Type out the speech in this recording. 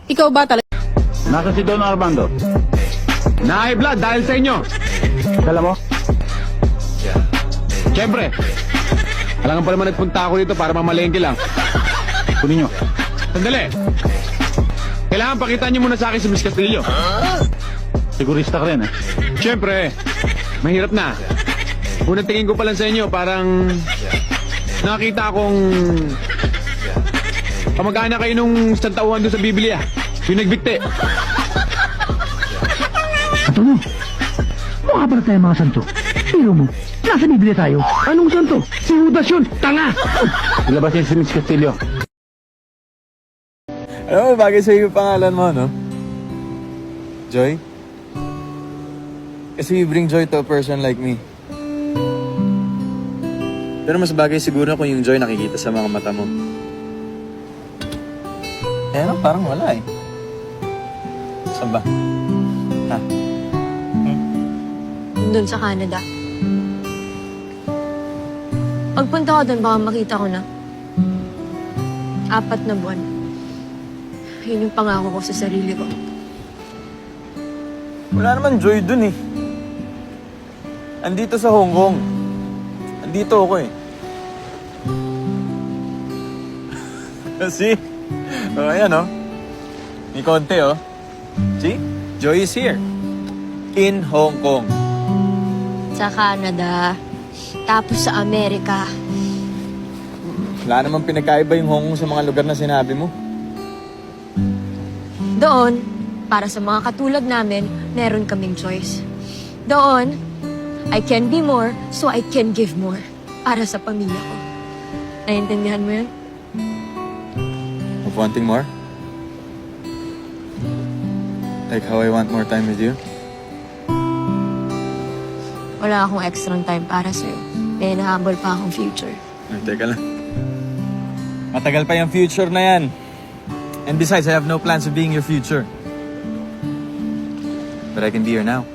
Ikaw ba talaga? Nasa si Don Armando. Na-high blood dahil sa inyo. Kala mo? Siyempre. Kailangan pa naman nagpunta ako dito para mamalengke lang. Kunin nyo. Sandali. Kailangan pakita niyo muna sa akin si Miss Castillo. Sigurista ka rin, eh. Siyempre. Mahirap na. Unang tingin ko pa lang sa inyo, parang nakita akong kamag-anak kayo nung santauhan doon sa Biblia. Yung nagbigti. Santo mo, mukha pala tayo mga santo. Pero mo, nasa Biblia tayo. Anong santo? Si Judas yun, tanga! Ilabas niya si Miss Castillo. Alam mo, bagay sa'yo yung pangalan mo, no? Joy? Kasi you bring joy to a person like me. Pero mas bagay siguro kung yung joy nakikita sa mga mata mo. Eh, no, parang wala eh. Saan ba? Ha? Doon sa Canada. Pagpunta ko doon, baka makita ko na. 4 na buwan. Yun yung pangako ko sa sarili ko. Wala naman joy dun eh. Andito sa Hong Kong. Andito ako eh. See? Oh, ayan oh. May konti oh. See? Joy is here. In Hong Kong. Sa Canada. Tapos sa Amerika. Wala namang pinagkaiba yung Hong Kong sa mga lugar na sinabi mo. Doon, para sa mga katulad namin, meron kaming choice. Doon, I can be more, so I can give more. Para sa pamilya ko. Naiintindihan mo yun? Of wanting more? Like how I want more time with you? Wala akong extra time para sa'yo. May nahabol pa akong future. Ay, teka lang. Matagal pa yung future na yan. And besides, I have no plans of being your future. But I can be here now.